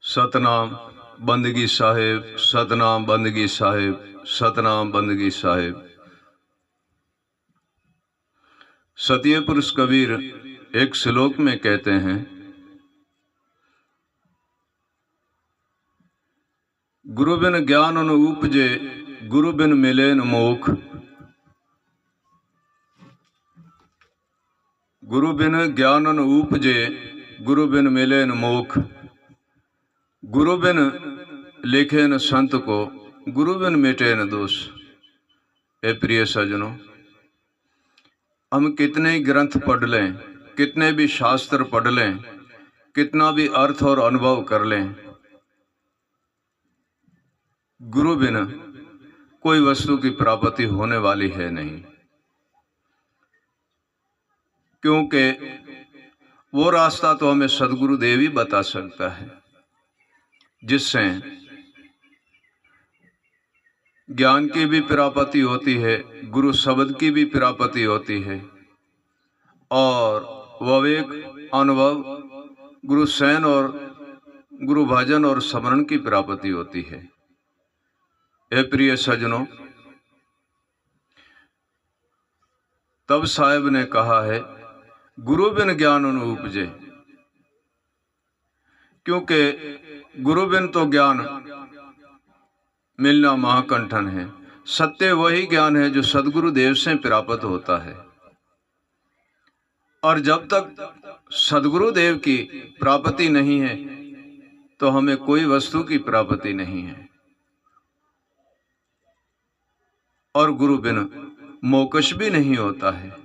सतनाम बंदगी साहिब, सतनाम बंदगी साहिब, सतनाम बंदगी साहिब। सतिये पुरुष कबीर एक श्लोक में कहते हैं, गुरु बिन ज्ञान न उपजे, गुरु बिन मिले न मोख। गुरु बिन ज्ञान न उपजे, गुरु बिन मिले न मोख। गुरु बिन लिखे न संत को, गुरु बिन मिटे न दोष। ए प्रिय सजनों, हम कितने ही ग्रंथ पढ़ लें, कितने भी शास्त्र पढ़ लें, कितना भी अर्थ और अनुभव कर लें, गुरु बिना कोई वस्तु की प्राप्ति होने वाली है नहीं। क्योंकि वो रास्ता तो हमें सदगुरु देव ही बता सकता है, जिससे ज्ञान की भी प्राप्ति होती है, गुरु शब्द की भी प्राप्ति होती है, और विवेक अनुभव गुरु सैन और गुरु भजन और स्मरण की प्राप्ति होती है। ए प्रिय सजनों, तब साहेब ने कहा है, गुरु बिन ज्ञान न उपजे। क्योंकि गुरु बिन तो ज्ञान मिलना महाकंठन है। सत्य वही ज्ञान है जो सदगुरु देव से प्राप्त होता है, और जब तक सदगुरु देव की प्राप्ति नहीं है तो हमें कोई वस्तु की प्राप्ति नहीं है। और गुरु बिन मोक्ष भी नहीं होता है,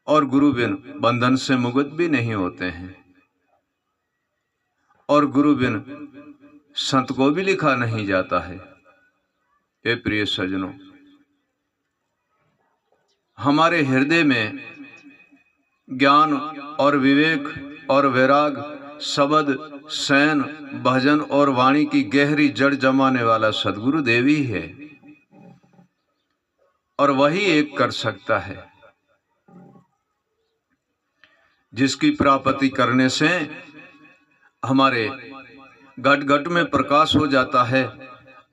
और गुरु बिन बंधन से मुक्त भी नहीं होते हैं, और गुरु बिन संत को भी लिखा नहीं जाता है। हे प्रिय सजनों, हमारे हृदय में ज्ञान और विवेक और वैराग, शब्द, सैन, भजन और वाणी की गहरी जड़ जमाने वाला सदगुरु देव ही है, और वही एक कर सकता है, जिसकी प्राप्ति करने से हमारे घट घट में प्रकाश हो जाता है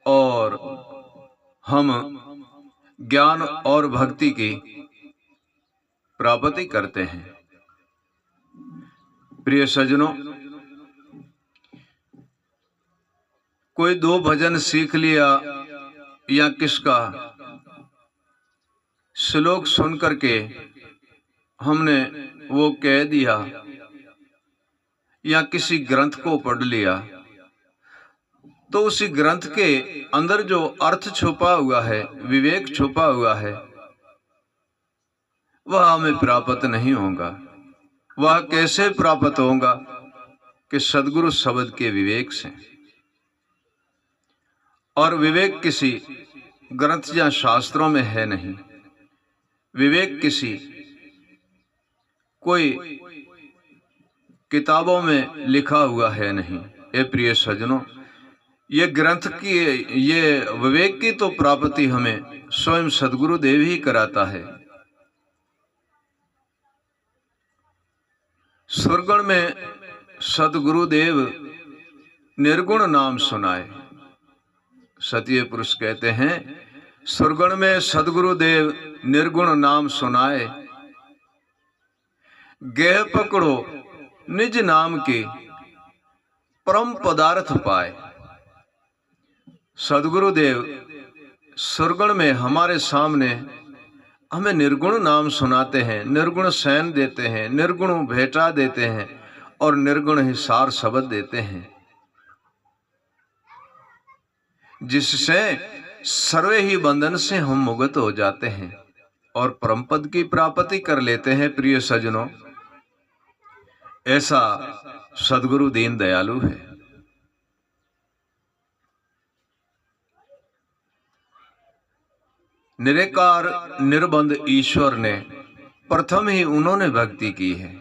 और हम ज्ञान और भक्ति की प्राप्ति करते हैं। प्रिय सजनों, कोई दो भजन सीख लिया या किसका श्लोक सुन करके हमने वो कह दिया, या किसी ग्रंथ को पढ़ लिया, तो उसी ग्रंथ के अंदर जो अर्थ छुपा हुआ है, विवेक छुपा हुआ है, वह हमें प्राप्त नहीं होगा। वह कैसे प्राप्त होगा? कि सदगुरु शब्द के विवेक से। और विवेक किसी ग्रंथ या शास्त्रों में है नहीं, विवेक किसी कोई किताबों में लिखा हुआ है नहीं। ए प्रिय सजनों, ये ग्रंथ की, ये विवेक की तो प्राप्ति हमें स्वयं सदगुरु देव ही कराता है। सुरगण में सदगुरु देव निर्गुण नाम सुनाए। सतिये पुरुष कहते हैं, सुरगण में सदगुरु देव निर्गुण नाम सुनाए, गेह पकड़ो निज नाम के परम पदार्थ पाए। सदगुरु देव सुरगण में हमारे सामने हमें निर्गुण नाम सुनाते हैं, निर्गुण सैन देते हैं, निर्गुण भेंटा देते हैं, और निर्गुण ही सार शब्द देते हैं, जिससे सर्वे ही बंधन से हम मुक्त हो जाते हैं और परम पद की प्राप्ति कर लेते हैं। प्रिय सजनों, ऐसा सदगुरु दीन दयालु है। निराकार निर्बंध ईश्वर ने प्रथम ही उन्होंने भक्ति की है,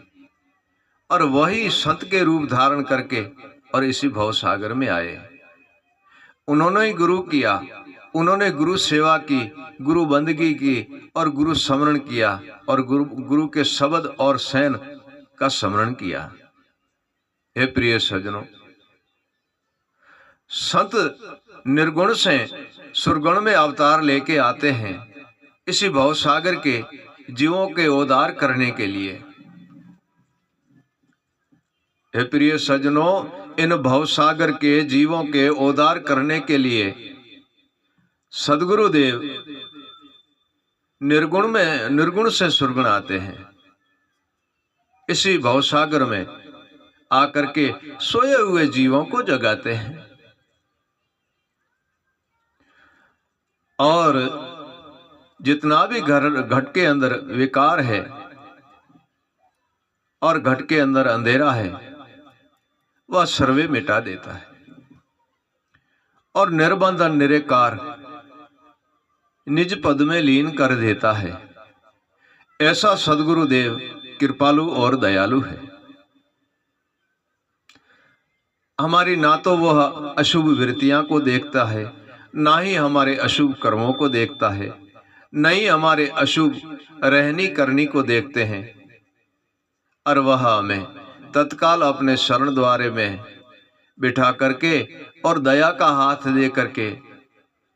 और वही संत के रूप धारण करके और इसी भव सागर में आए। उन्होंने ही गुरु किया, उन्होंने गुरु सेवा की, गुरु बंदगी की और गुरु स्मरण किया, और गुरु के शब्द और सैन का स्मरण किया। हे प्रिय सजनों, संत निर्गुण से सुरगुण में अवतार लेके आते हैं इसी भव सागर के जीवों के उद्धार करने के लिए। हे प्रिय सज्जनों, इन भव सागर के जीवों के उद्धार करने के लिए सदगुरुदेव निर्गुण से सुरगुण आते हैं। इसी भव सागर में आकर के सोए हुए जीवों को जगाते हैं और जितना भी घट के अंदर विकार है और घट के अंदर अंधेरा है वह सर्वे मिटा देता है और निर्बंधन निरेकार निज पद में लीन कर देता है। ऐसा सदगुरुदेव कृपालु और दयालु है। हमारी ना तो वह अशुभ वृत्तियां को देखता है, ना ही हमारे अशुभ कर्मों को देखता है, न ही हमारे अशुभ रहनी करनी को देखते हैं, और वह हमें तत्काल अपने शरण द्वारे में बिठा करके और दया का हाथ दे करके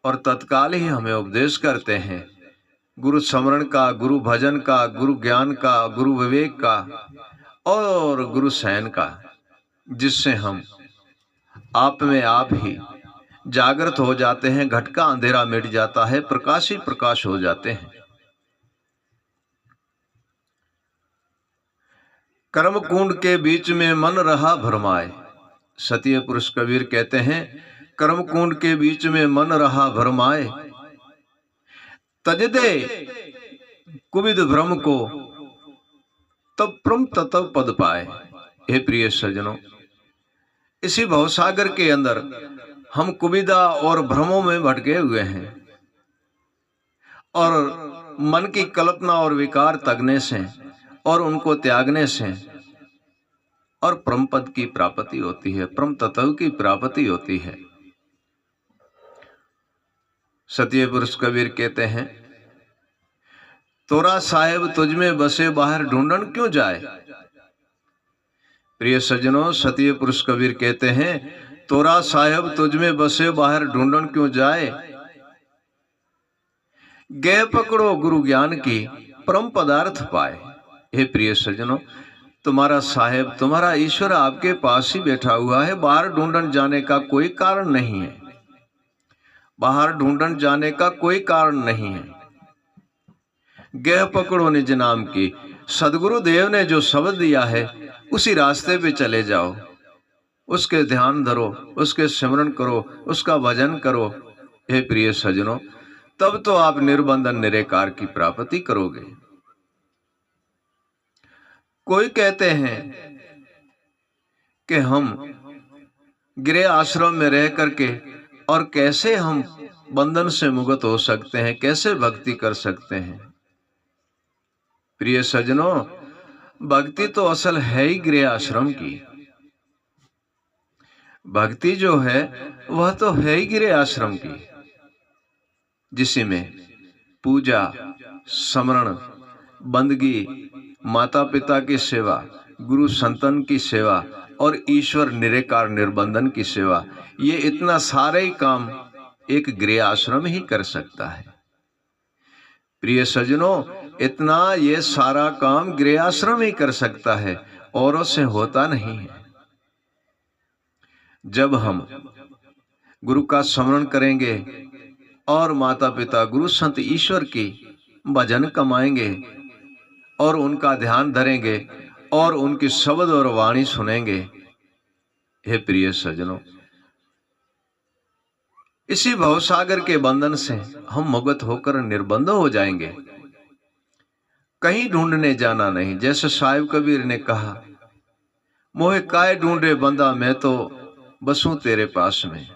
और तत्काल ही हमें उपदेश करते हैं गुरु स्मरण का, गुरु भजन का, गुरु ज्ञान का, गुरु विवेक का और गुरु शयन का, जिससे हम आप में आप ही जागृत हो जाते हैं। घट का अंधेरा मिट जाता है, प्रकाश ही प्रकाश हो जाते हैं। कर्म कुंड के बीच में मन रहा भरमाए। सतीय पुरुष कबीर कहते हैं, कर्म कुंड के बीच में मन रहा भरमाए, तज दे कुविद भ्रम को तब प्रम तत्व पद पाए। हे प्रिय सज्जनों, इसी भवसागर के अंदर हम कुविदा और भ्रमों में भटके हुए हैं और मन की कल्पना और विकार तगने से और उनको त्यागने से और परम पद की प्राप्ति होती है, परम तत्व की प्राप्ति होती है। सतीय पुरुष कबीर कहते हैं, तोरा साहेब तुझ में बसे बाहर ढूंढन क्यों जाए। प्रिय सज्जनों, सतीय पुरुष कबीर कहते हैं, तोरा साहेब तुझ में बसे बाहर ढूंढन क्यों जाए, गे पकड़ो गुरु ज्ञान की परम पदार्थ पाए। हे प्रिय सज्जनों, तुम्हारा साहेब, तुम्हारा ईश्वर आपके पास ही बैठा हुआ है। बाहर ढूंढन जाने का कोई कारण नहीं है, बाहर ढूंढन जाने का कोई कारण नहीं है। गेह पकड़ो निज नाम की, सदगुरु देव ने जो शब्द दिया है उसी रास्ते पे चले जाओ, उसके ध्यान धरो, उसके स्मरण करो, उसका भजन करो। हे प्रिय सज्जनों, तब तो आप निर्बंधन निरेकार की प्राप्ति करोगे। कोई कहते हैं कि हम गृह आश्रम में रह करके और कैसे हम बंधन से मुक्त हो सकते हैं, कैसे भक्ति कर सकते हैं। प्रिय सज्जनों, भक्ति तो असल है ही गृह आश्रम की। भक्ति जो है वह तो है ही गृह आश्रम की, जिसमें पूजा, स्मरण, बंदगी, माता पिता की सेवा, गुरु संतन की सेवा और ईश्वर निरेकार निर्बंधन की सेवा, ये इतना सारे ही काम एक गृह आश्रम ही कर सकता है। प्रिय सज्जनों, इतना ये सारा काम गृह आश्रम ही कर सकता है, औरों से होता नहीं है। जब हम गुरु का स्मरण करेंगे और माता पिता, गुरु संत, ईश्वर की भजन कमाएंगे और उनका ध्यान धरेंगे और उनकी शब्द और वाणी सुनेंगे, हे प्रिय सज्जनों, इसी भवसागर के बंधन से हम मुक्त होकर निर्बंध हो जाएंगे। कहीं ढूंढने जाना नहीं। जैसे साहिब कबीर ने कहा, मोहे काय ढूंढे बंदा, मैं तो बसूं तेरे पास में।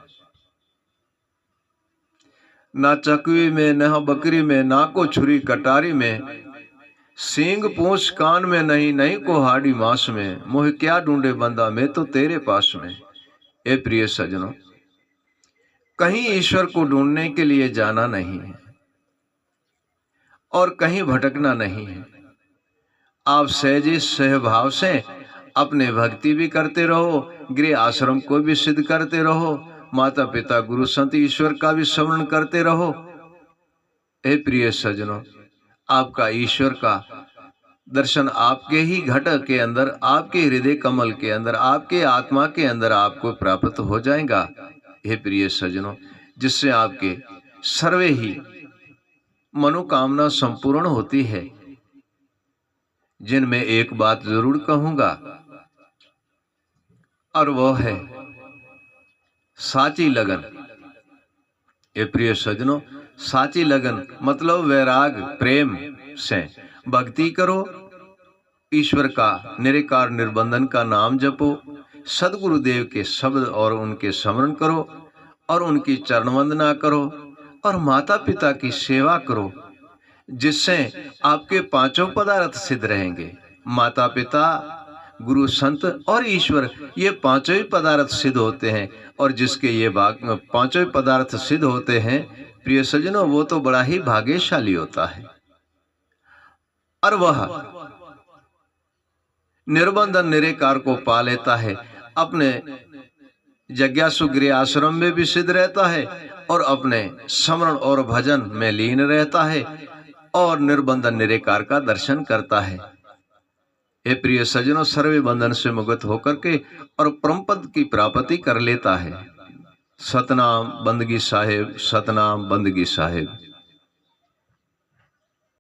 ना चकवी में, ना बकरी में, ना को छुरी कटारी में, सींग पूंछ कान में नहीं, नहीं को हाड़ी मांस में, मोहे क्या ढूंढे बंदा, मैं तो तेरे पास में। ए प्रिय सज्जनों, कहीं ईश्वर को ढूंढने के लिए जाना नहीं है और कहीं भटकना नहीं है। आप सहजी सहभाव से अपने भक्ति भी करते रहो, गृह आश्रम को भी सिद्ध करते रहो माता पिता गुरु संत ईश्वर का भी स्मरण करते रहो। हे प्रिय सज्जनों, आपका ईश्वर का दर्शन आपके ही घट के अंदर, आपके हृदय कमल के अंदर, आपके आत्मा के अंदर आपको प्राप्त हो जाएगा। हे प्रिय सज्जनों, जिससे आपके सर्वे ही मनोकामना संपूर्ण होती है। जिनमें एक बात जरूर कहूंगा, और वह है साची लगन। ये प्रिय सज्जनों, साची लगन मतलब वैराग प्रेम से भक्ति करो, ईश्वर का निराकार निर्बंधन का नाम जपो, सदगुरुदेव के शब्द और उनके स्मरण करो और उनकी चरण वंदना करो और माता पिता की सेवा करो, जिससे आपके पांचों पदार्थ सिद्ध रहेंगे। माता पिता, गुरु संत और ईश्वर, ये पांचों ही पदार्थ सिद्ध होते हैं। और जिसके ये पांचों ही पदार्थ सिद्ध होते हैं प्रिय सज्जनों, वो तो बड़ा ही भाग्यशाली होता है। और वह निर्बंधन निराकार को पा लेता है, अपने जिज्ञासु गृह आश्रम में भी सिद्ध रहता है और अपने स्मरण और भजन में लीन रहता है और निर्बंधन निराकार का दर्शन करता है। हे प्रिय सज्जनों, सर्वे बंधन से मुक्त होकर के और परम पद की प्राप्ति कर लेता है। सतनाम बंदगी साहेब, सतनाम बंदगी साहेब।